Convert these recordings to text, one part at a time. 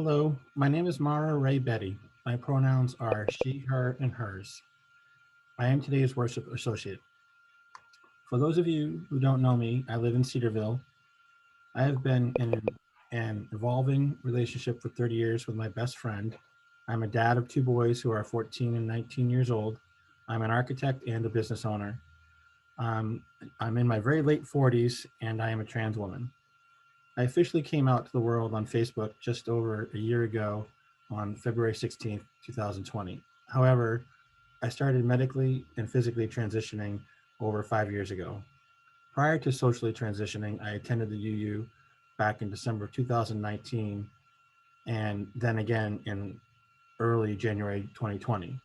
Hello, my name is Mara Ray Betti. My pronouns are she, her, and hers. I am today's worship associate. For those of you who don't know me, I live in Cedarville. I have been in an evolving relationship for 30 years with my best friend. I'm a dad of two boys who are 14 and 19 years old. I'm an architect and a business owner. I'm in my very late 40s and I am a trans woman. I officially came out to the world on Facebook just over a year ago on February 16th, 2020. However, I started medically and physically transitioning over 5 years ago. Prior to socially transitioning, I attended the UU back in December 2019 and then again in early January 2020,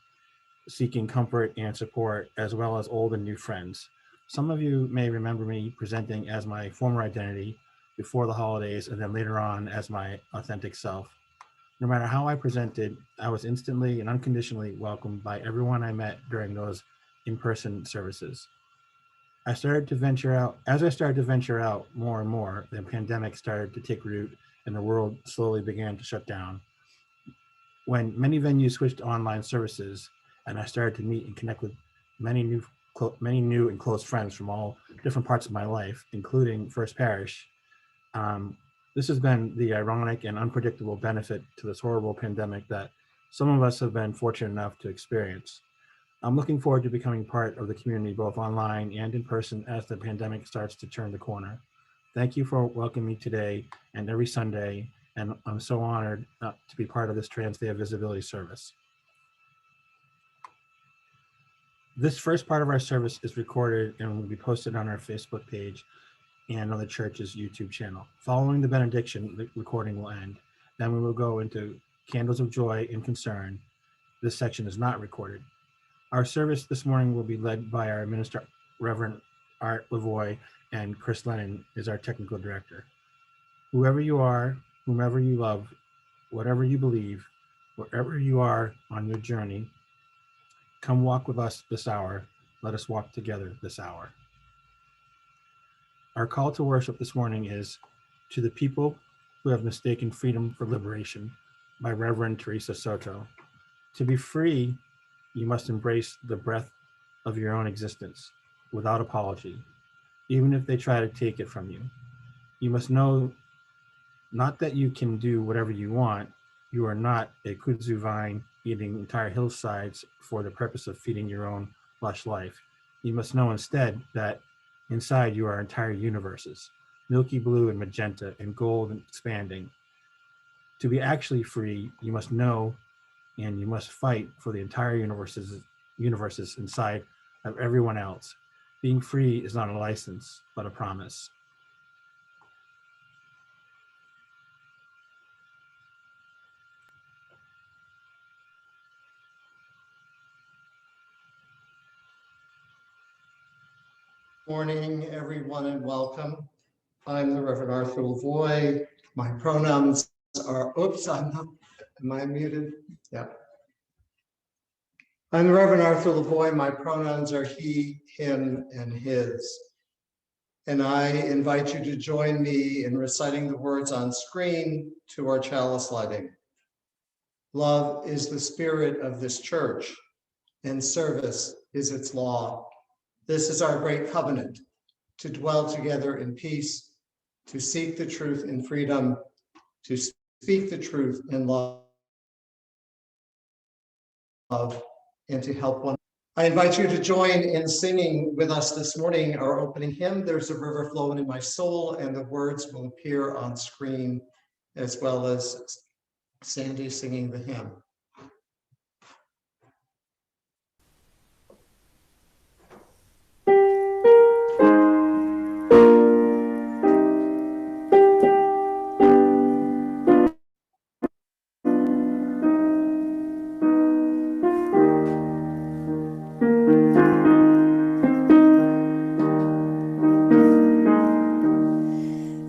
seeking comfort and support as well as old and new friends. Some of you may remember me presenting as my former identity before the holidays and then later on as my authentic self. No matter how I presented, I was instantly and unconditionally welcomed by everyone I met during those in-person services. As I started to venture out more and more, the pandemic started to take root and the world slowly began to shut down. When many venues switched to online services and I started to meet and connect with many new and close friends from all different parts of my life, including First Parish, this has been the ironic and unpredictable benefit to this horrible pandemic that some of us have been fortunate enough to experience. I'm looking forward to becoming part of the community both online and in person as the pandemic starts to turn the corner. Thank you for welcoming me today and every Sunday, and I'm so honored to be part of this Trans Day of Visibility service. This first part of our service is recorded and will be posted on our Facebook page and on the church's YouTube channel. Following the benediction, the recording will end. Then we will go into candles of joy and concern. This section is not recorded. Our service this morning will be led by our minister, Reverend Art Lavoie, and Chris Lennon is our technical director. Whoever you are, whomever you love, whatever you believe, wherever you are on your journey, come walk with us this hour. Let us walk together this hour. Our call to worship this morning is To the People Who Have Mistaken Freedom for Liberation by Reverend Teresa Soto. To be free, you must embrace the breath of your own existence without apology, even if they try to take it from you. You must know not that you can do whatever you want. You are not a kudzu vine eating entire hillsides for the purpose of feeding your own lush life. You must know instead that inside you are entire universes, milky blue and magenta and gold and expanding. To be actually free, you must know and you must fight for the entire universes inside of everyone else. Being free is not a license, but a promise. Morning, everyone, and welcome. I'm the Reverend Arthur Lavoie. My pronouns are, am I muted? Yeah. I'm the Reverend Arthur Lavoie. My pronouns are he, him, and his. And I invite you to join me in reciting the words on screen to our chalice lighting. Love is the spirit of this church, and service is its law. This is our great covenant, to dwell together in peace, to seek the truth in freedom, to speak the truth in love, and to help one. I invite you to join in singing with us this morning our opening hymn, There's a River Flowing in My Soul, and the words will appear on screen as well as Sandy singing the hymn.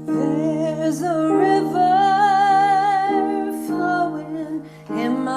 There's a river flowing in my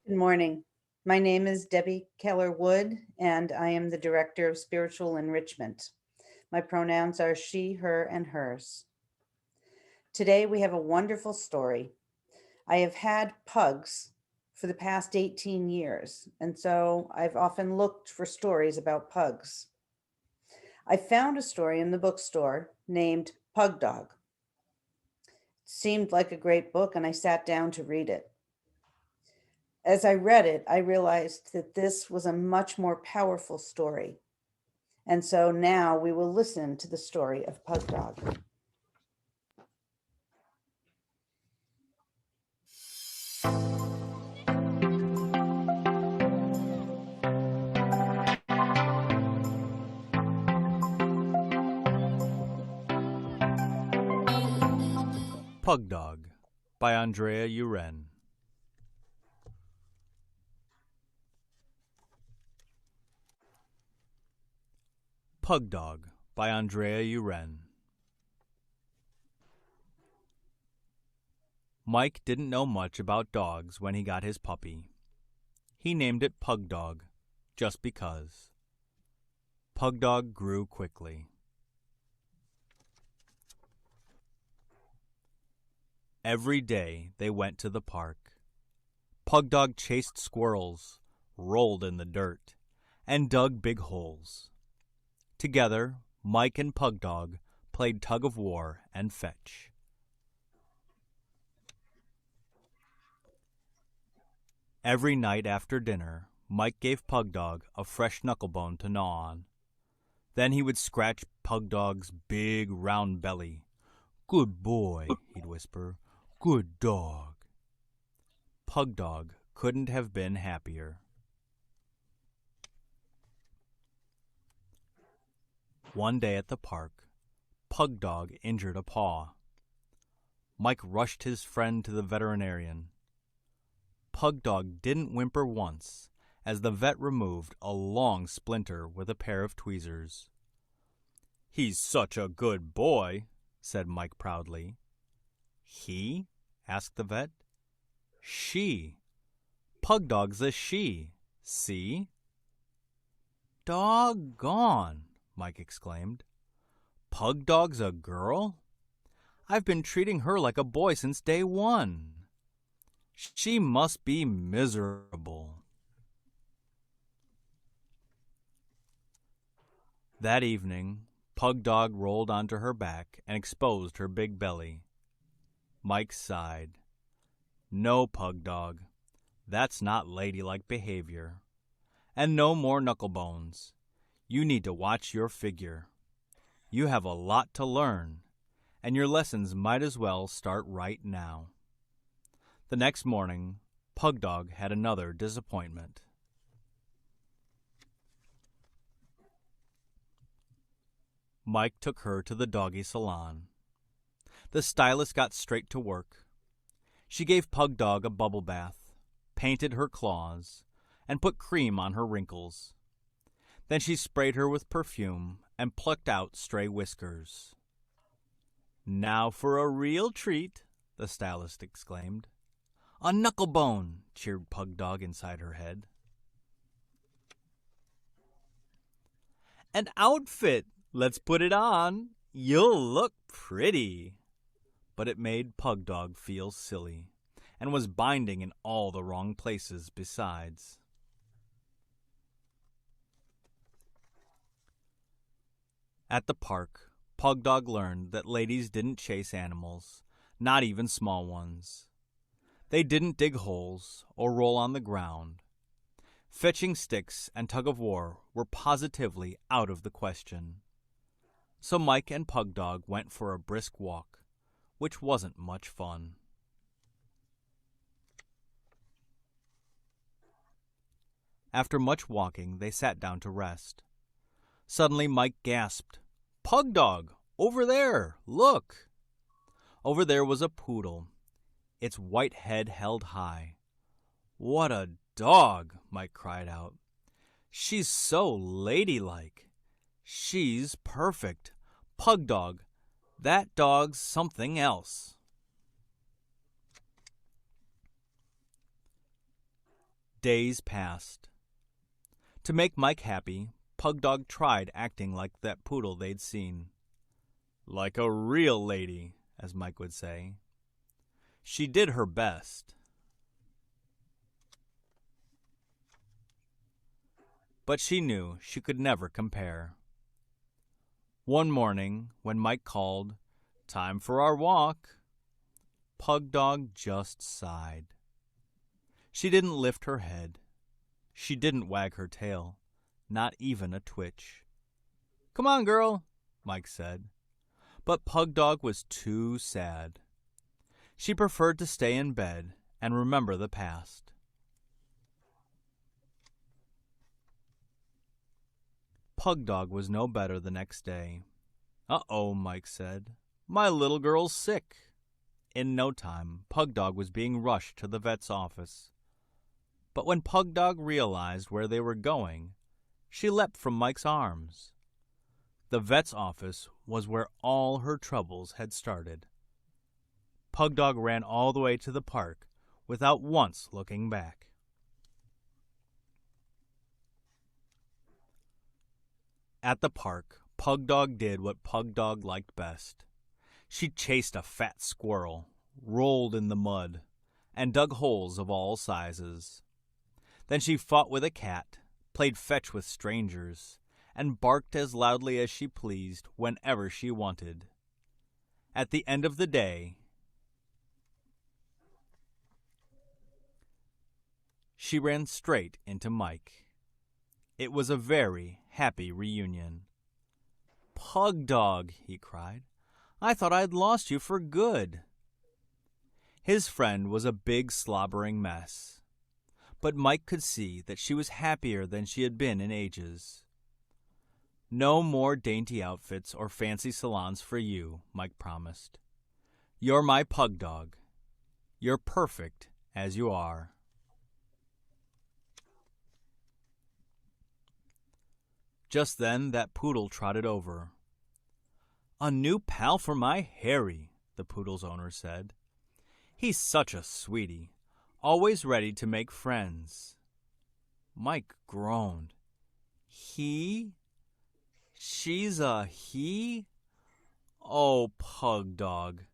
Good morning. My name is Debbie Keller Wood, and I am the Director of Spiritual Enrichment. My pronouns are she, her, and hers. Today we have a wonderful story. I have had pugs for the past 18 years, and so I've often looked for stories about pugs. I found a story in the bookstore named Pug Dog. It seemed like a great book, and I sat down to read it. As I read it, I realized that this was a much more powerful story. And so now we will listen to the story of Pug Dog. Pug Dog by Andrea Uren. Pug Dog by Andrea Uren. Mike didn't know much about dogs when he got his puppy. He named it Pug Dog, just because. Pug Dog grew quickly. Every day they went to the park. Pug Dog chased squirrels, rolled in the dirt, and dug big holes. Together, Mike and Pug Dog played tug of war and fetch. Every night after dinner, Mike gave Pug Dog a fresh knucklebone to gnaw on. Then he would scratch Pug Dog's big round belly. "Good boy," he'd whisper. "Good dog." Pug Dog couldn't have been happier. One day at the park, Pug Dog injured a paw. Mike rushed his friend to the veterinarian. Pug Dog didn't whimper once as the vet removed a long splinter with a pair of tweezers. "He's such a good boy," said Mike proudly. "He?" asked the vet. "She. Pug Dog's a she. See?" "Doggone!" Mike exclaimed. "Pug Dog's a girl? I've been treating her like a boy since day one. She must be miserable." That evening, Pug Dog rolled onto her back and exposed her big belly. Mike sighed. "No, Pug Dog, that's not ladylike behavior. And no more knucklebones. You need to watch your figure. You have a lot to learn, and your lessons might as well start right now." The next morning, Pug Dog had another disappointment. Mike took her to the doggy salon. The stylist got straight to work. She gave Pug Dog a bubble bath, painted her claws, and put cream on her wrinkles. Then she sprayed her with perfume and plucked out stray whiskers. "Now for a real treat," the stylist exclaimed. "A knucklebone," cheered Pug Dog inside her head. "An outfit. Let's put it on. You'll look pretty." But it made Pug Dog feel silly, and was binding in all the wrong places besides. At the park, Pug Dog learned that ladies didn't chase animals, not even small ones. They didn't dig holes or roll on the ground. Fetching sticks and tug of war were positively out of the question. So Mike and Pug Dog went for a brisk walk, which wasn't much fun. After much walking, they sat down to rest. Suddenly Mike gasped, "Pug Dog, over there, look!" Over there was a poodle, its white head held high. "What a dog!" Mike cried out. "She's so ladylike. She's perfect. Pug Dog, that dog's something else." Days passed. To make Mike happy, Pugdog tried acting like that poodle they'd seen. Like a real lady, as Mike would say. She did her best. But she knew she could never compare. One morning, when Mike called, "Time for our walk," Pugdog just sighed. She didn't lift her head. She didn't wag her tail, not even a twitch. "Come on, girl," Mike said. But Pugdog was too sad. She preferred to stay in bed and remember the past. Pugdog was no better the next day. "Uh-oh," Mike said. "My little girl's sick." In no time, Pugdog was being rushed to the vet's office. But when Pugdog realized where they were going, she leapt from Mike's arms. The vet's office was where all her troubles had started. Pugdog ran all the way to the park without once looking back. At the park, Pugdog did what Pugdog liked best. She chased a fat squirrel, rolled in the mud, and dug holes of all sizes. Then she fought with a cat, played fetch with strangers, and barked as loudly as she pleased whenever she wanted. At the end of the day, she ran straight into Mike. It was a very happy reunion. "Pugdog," he cried, "I thought I'd lost you for good." His friend was a big slobbering mess, but Mike could see that she was happier than she had been in ages. "No more dainty outfits or fancy salons for you," Mike promised. "You're my Pugdog. You're perfect as you are." Just then that poodle trotted over. "A new pal for my Harry," the poodle's owner said. "He's such a sweetie, always ready to make friends." Mike groaned. "He? She's a he? Oh, Pugdog,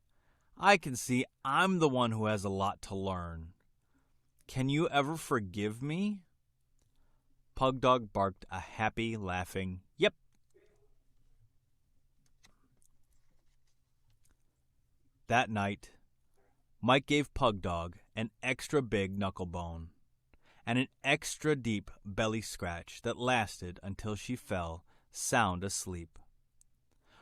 I can see I'm the one who has a lot to learn. Can you ever forgive me?" Pugdog barked a happy, laughing, "Yep." That night, Mike gave Pugdog an extra big knuckle bone and an extra deep belly scratch that lasted until she fell sound asleep.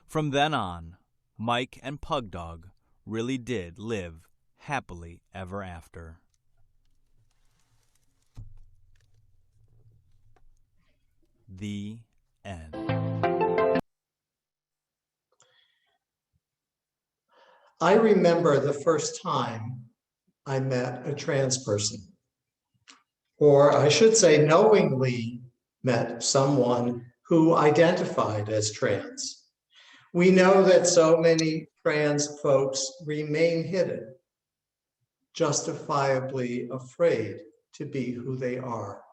From then on, Mike and Pugdog really did live happily ever after. The end. I remember the first time I met a trans person, or I should say knowingly met someone who identified as trans. We know that so many trans folks remain hidden, justifiably afraid to be who they are.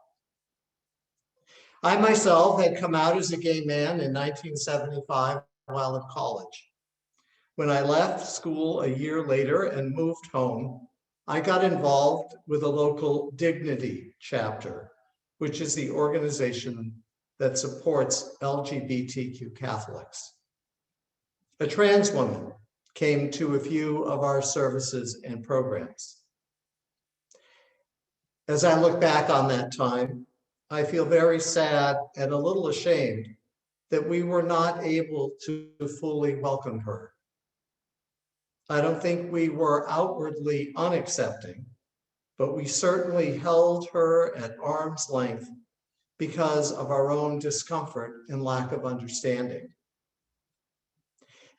I myself had come out as a gay man in 1975 while in college. When I left school a year later and moved home, I got involved with a local Dignity chapter, which is the organization that supports LGBTQ Catholics. A trans woman came to a few of our services and programs. As I look back on that time, I feel very sad and a little ashamed that we were not able to fully welcome her. I don't think we were outwardly unaccepting, but we certainly held her at arm's length because of our own discomfort and lack of understanding.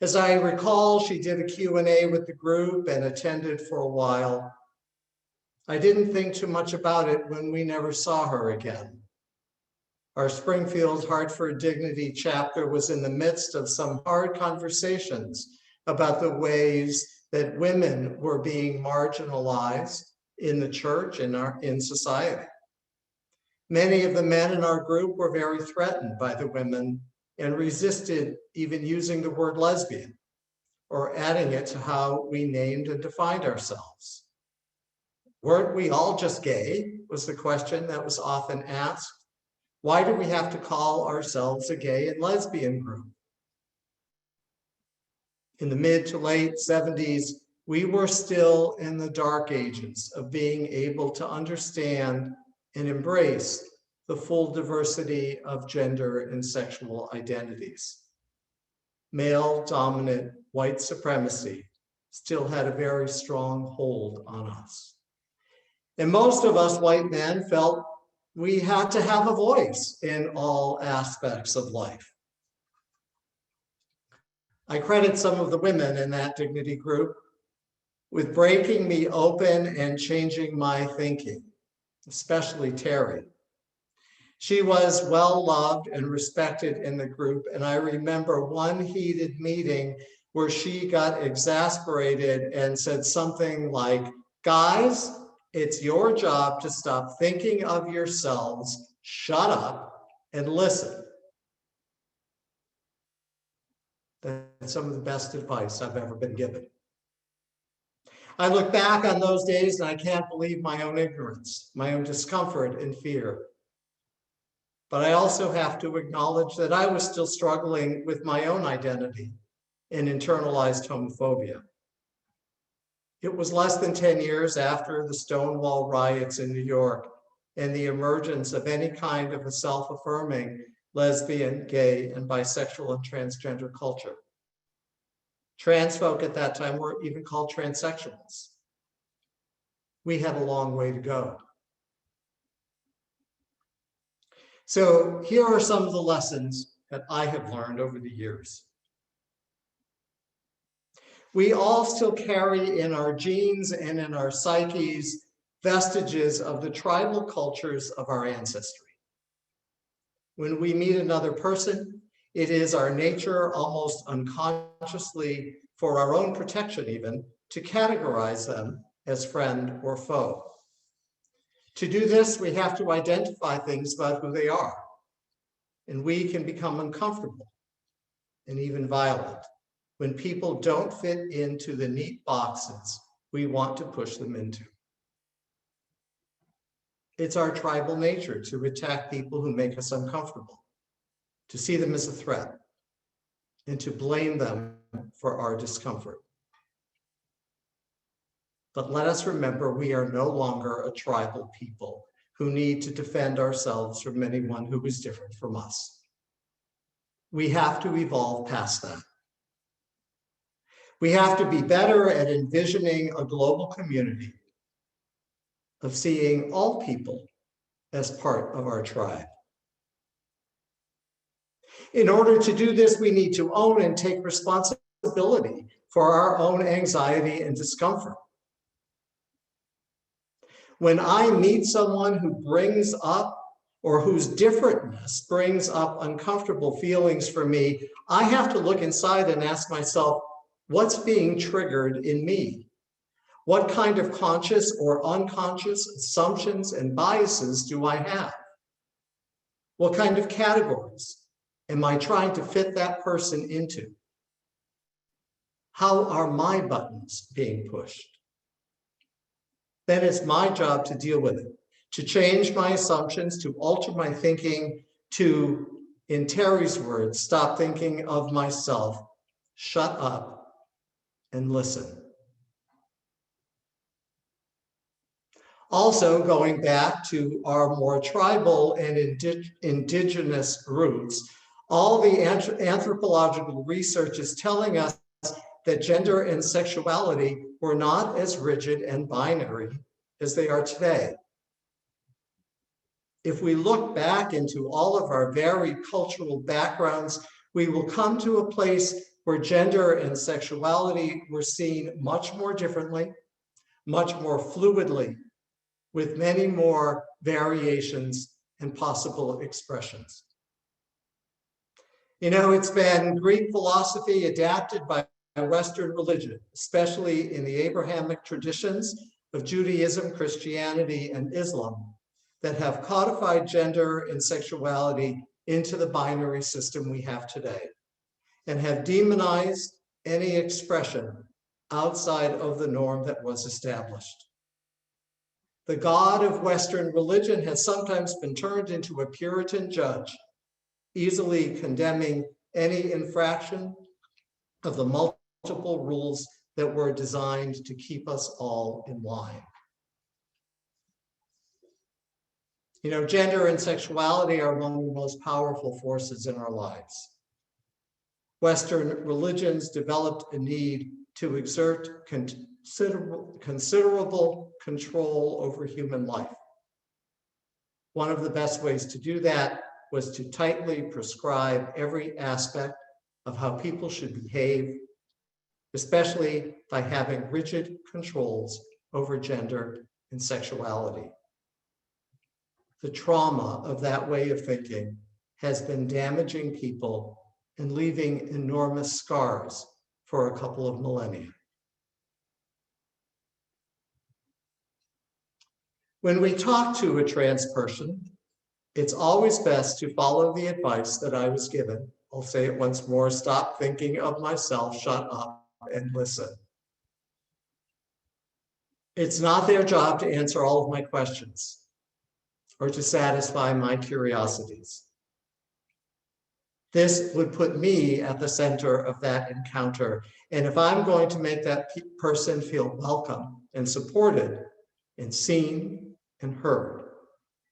As I recall, she did a Q&A with the group and attended for a while. I didn't think too much about it when we never saw her again. Our Springfield Hartford Dignity chapter was in the midst of some hard conversations about the ways that women were being marginalized in the church and in society. Many of the men in our group were very threatened by the women and resisted even using the word lesbian or adding it to how we named and defined ourselves. Weren't we all just gay? Was the question that was often asked. Why do we have to call ourselves a gay and lesbian group? In the mid to late 70s, we were still in the dark ages of being able to understand and embrace the full diversity of gender and sexual identities. Male dominant white supremacy still had a very strong hold on us. And most of us white men felt we had to have a voice in all aspects of life. I credit some of the women in that dignity group with breaking me open and changing my thinking, especially Terry. She was well loved and respected in the group, and I remember one heated meeting where she got exasperated and said something like, "Guys, it's your job to stop thinking of yourselves, shut up, and listen." That's some of the best advice I've ever been given. I look back on those days and I can't believe my own ignorance, my own discomfort and fear. But I also have to acknowledge that I was still struggling with my own identity and internalized homophobia. It was less than 10 years after the Stonewall riots in New York and the emergence of any kind of a self-affirming lesbian, gay, and bisexual and transgender culture. Trans folk at that time were even called transsexuals. We have a long way to go. So here are some of the lessons that I have learned over the years. We all still carry in our genes and in our psyches vestiges of the tribal cultures of our ancestry. When we meet another person, it is our nature, almost unconsciously, for our own protection even, to categorize them as friend or foe. To do this, we have to identify things about who they are, and we can become uncomfortable and even violent when people don't fit into the neat boxes we want to push them into. It's our tribal nature to attack people who make us uncomfortable, to see them as a threat, and to blame them for our discomfort. But let us remember we are no longer a tribal people who need to defend ourselves from anyone who is different from us. We have to evolve past that. We have to be better at envisioning a global community of seeing all people as part of our tribe. In order to do this, we need to own and take responsibility for our own anxiety and discomfort. When I meet someone who brings up or whose differentness brings up uncomfortable feelings for me, I have to look inside and ask myself, what's being triggered in me? What kind of conscious or unconscious assumptions and biases do I have? What kind of categories am I trying to fit that person into? How are my buttons being pushed? Then it's my job to deal with it, to change my assumptions, to alter my thinking, to, in Terry's words, stop thinking of myself, shut up, and listen. Also, going back to our more tribal and indigenous roots, all the anthropological research is telling us that gender and sexuality were not as rigid and binary as they are today. If we look back into all of our varied cultural backgrounds, we will come to a place where gender and sexuality were seen much more differently, much more fluidly, with many more variations and possible expressions. You know, it's been Greek philosophy adapted by Western religion, especially in the Abrahamic traditions of Judaism, Christianity, and Islam, that have codified gender and sexuality into the binary system we have today and have demonized any expression outside of the norm that was established. The God of Western religion has sometimes been turned into a Puritan judge, easily condemning any infraction of the multiple rules that were designed to keep us all in line. You know, gender and sexuality are one of the most powerful forces in our lives. Western religions developed a need to exert considerable control over human life. One of the best ways to do that was to tightly prescribe every aspect of how people should behave, especially by having rigid controls over gender and sexuality. The trauma of that way of thinking has been damaging people and leaving enormous scars for a couple of millennia. When we talk to a trans person, it's always best to follow the advice that I was given. I'll say it once more: stop thinking of myself, shut up and listen. It's not their job to answer all of my questions or to satisfy my curiosities. This would put me at the center of that encounter. And if I'm going to make that person feel welcome and supported and seen and heard,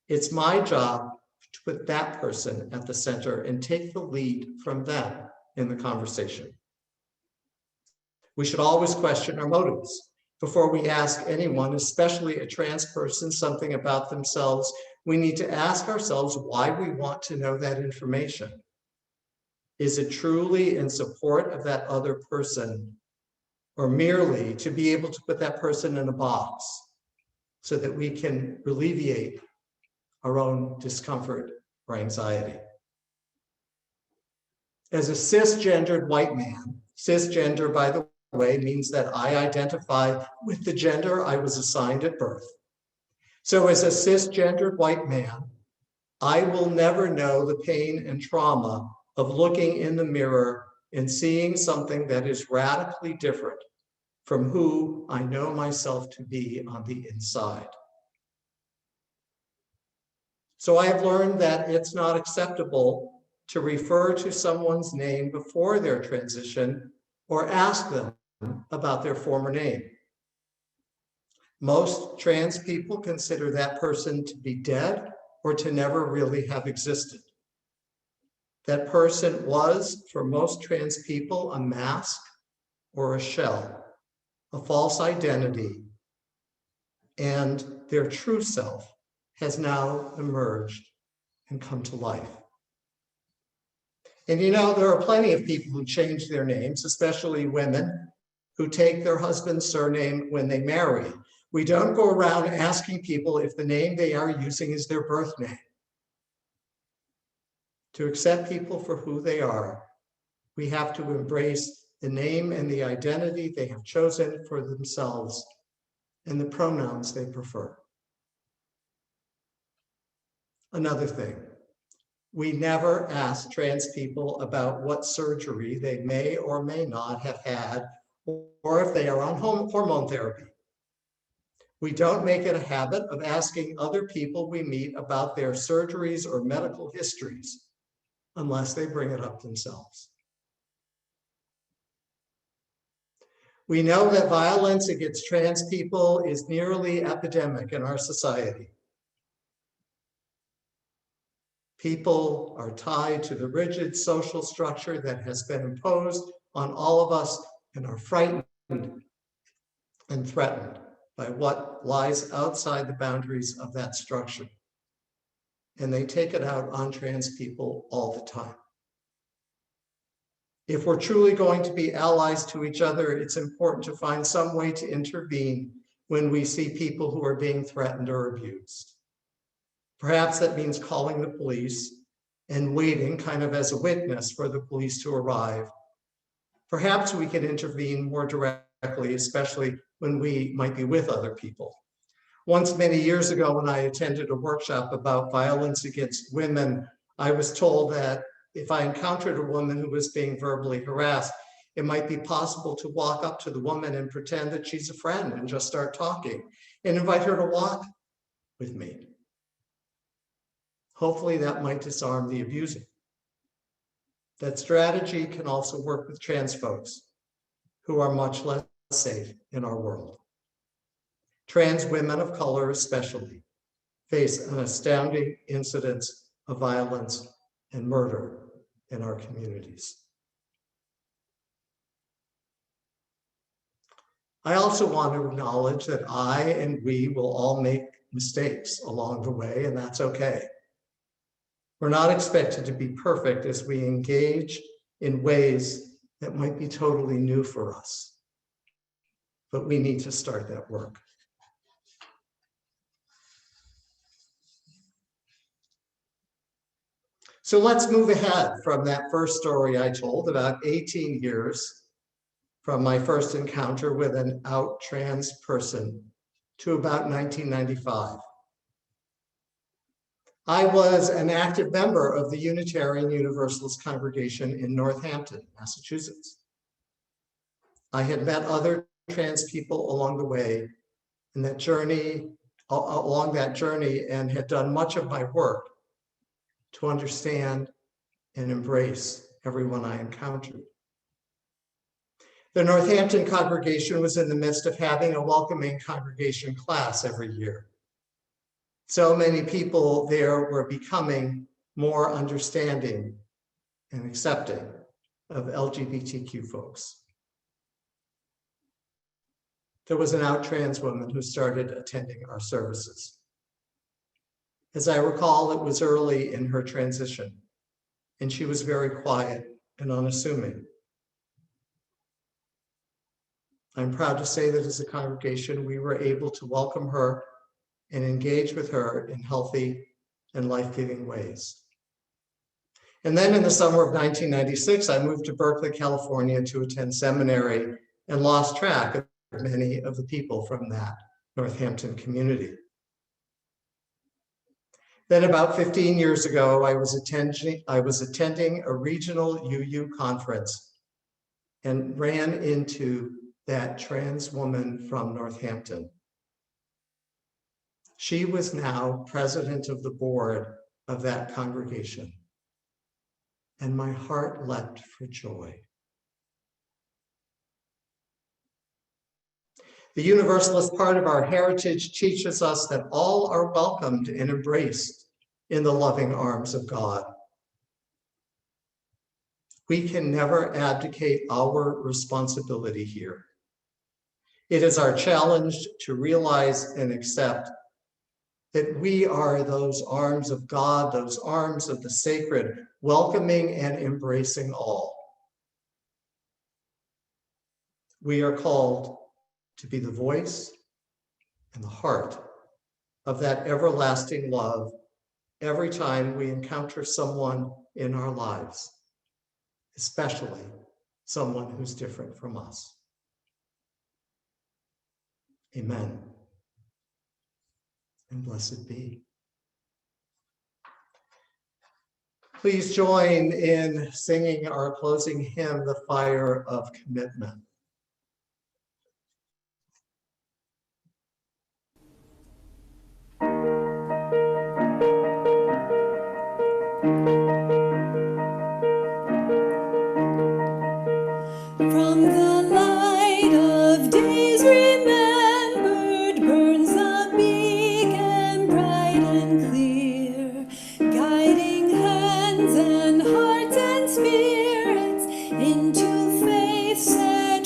it's my job to put that person at the center and take the lead from them in the conversation. We should always question our motives. Before we ask anyone, especially a trans person, something about themselves, we need to ask ourselves why we want to know that information. Is it truly in support of that other person, or merely to be able to put that person in a box so that we can alleviate our own discomfort or anxiety? As a cisgendered white man, cisgender, by the way, means that I identify with the gender I was assigned at birth. So as a cisgendered white man, I will never know the pain and trauma of looking in the mirror and seeing something that is radically different from who I know myself to be on the inside. So I have learned that it's not acceptable to refer to someone's name before their transition or ask them about their former name. Most trans people consider that person to be dead or to never really have existed. That person was, for most trans people, a mask or a shell, a false identity, and their true self has now emerged and come to life. And you know, there are plenty of people who change their names, especially women who take their husband's surname when they marry. We don't go around asking people if the name they are using is their birth name. To accept people for who they are, we have to embrace the name and the identity they have chosen for themselves and the pronouns they prefer. Another thing, we never ask trans people about what surgery they may or may not have had, or if they are on hormone therapy. We don't make it a habit of asking other people we meet about their surgeries or medical histories unless they bring it up themselves. We know that violence against trans people is nearly epidemic in our society. People are tied to the rigid social structure that has been imposed on all of us and are frightened and threatened by what lies outside the boundaries of that structure. And they take it out on trans people all the time. If we're truly going to be allies to each other, it's important to find some way to intervene when we see people who are being threatened or abused. Perhaps that means calling the police and waiting kind of as a witness for the police to arrive. Perhaps we can intervene more directly, especially when we might be with other people. Once, many years ago, when I attended a workshop about violence against women, I was told that if I encountered a woman who was being verbally harassed, it might be possible to walk up to the woman and pretend that she's a friend and just start talking and invite her to walk with me. Hopefully that might disarm the abuser. That strategy can also work with trans folks who are much less safe in our world. Trans women of color especially face an astounding incidence of violence and murder in our communities. I also want to acknowledge that I and we will all make mistakes along the way, and that's okay. We're not expected to be perfect as we engage in ways that might be totally new for us, but we need to start that work. So let's move ahead from that first story I told about 18 years from my first encounter with an out trans person to about 1995. I was an active member of the Unitarian Universalist congregation in Northampton, Massachusetts. I had met other trans people along the way in that journey, along that journey, and had done much of my work to understand and embrace everyone I encountered. The Northampton congregation was in the midst of having a welcoming congregation class every year. So many people there were becoming more understanding and accepting of LGBTQ folks. There was an out trans woman who started attending our services. As I recall, it was early in her transition, and she was very quiet and unassuming. I'm proud to say that as a congregation, we were able to welcome her and engage with her in healthy and life-giving ways. And then in the summer of 1996, I moved to Berkeley, California to attend seminary and lost track of many of the people from that Northampton community. Then about 15 years ago, I was attending a regional UU conference and ran into that trans woman from Northampton. She was now president of the board of that congregation, and my heart leapt for joy. The Universalist part of our heritage teaches us that all are welcomed and embraced in the loving arms of God. We can never abdicate our responsibility here. It is our challenge to realize and accept that we are those arms of God, those arms of the sacred, welcoming and embracing all. We are called to be the voice and the heart of that everlasting love every time we encounter someone in our lives, especially someone who's different from us. Amen. And blessed be. Please join in singing our closing hymn, The Fire of Commitment. From the light of days remembered burns a beacon bright and clear, guiding hands and hearts and spirits into faith set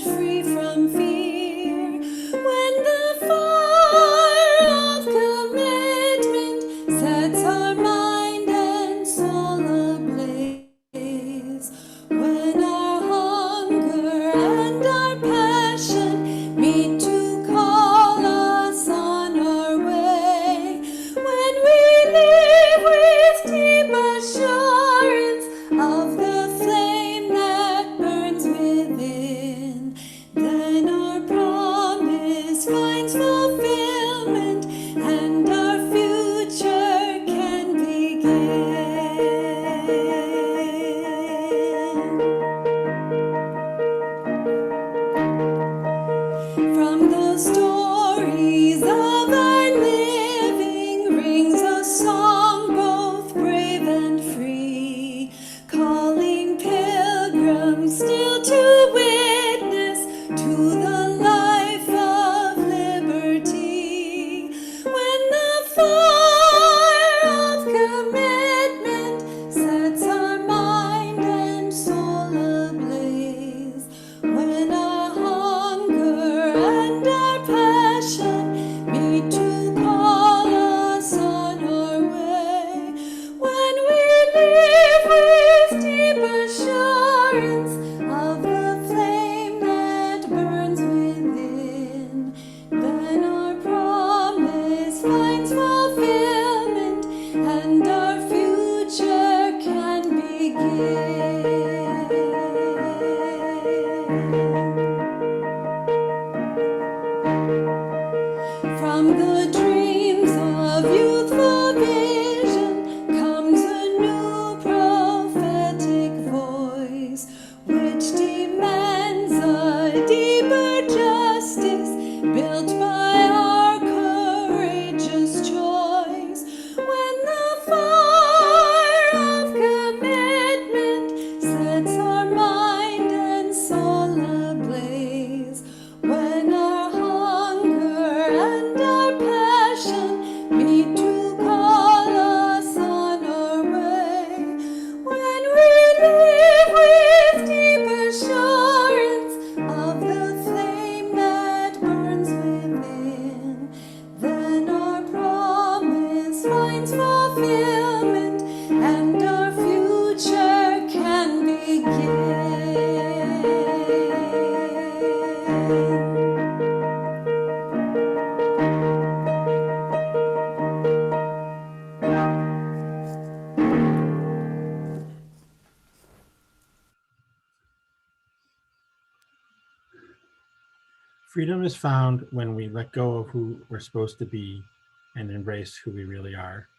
the stories of our living rings a song both brave and free, calling pilgrims still to witness to the life of liberty. When the fire of commitment sets our mind and soul ablaze, when our hunger and our passion meet to call us on our way, when we live with deep assurance of the flame that burns within, then our promise finds fulfillment and our future can begin. From the dreams of youthful vision comes a new prophetic voice, which demands a deeper justice built by our courageous choice. When the fire of commitment sets our mind and soul ablaze, when our hunger and our passion meet to call us on our way, when we live with deep assurance of the flame that burns within, then our promise finds fulfillment and our future can begin. Freedom is found when we let go of who we're supposed to be and embrace who we really are.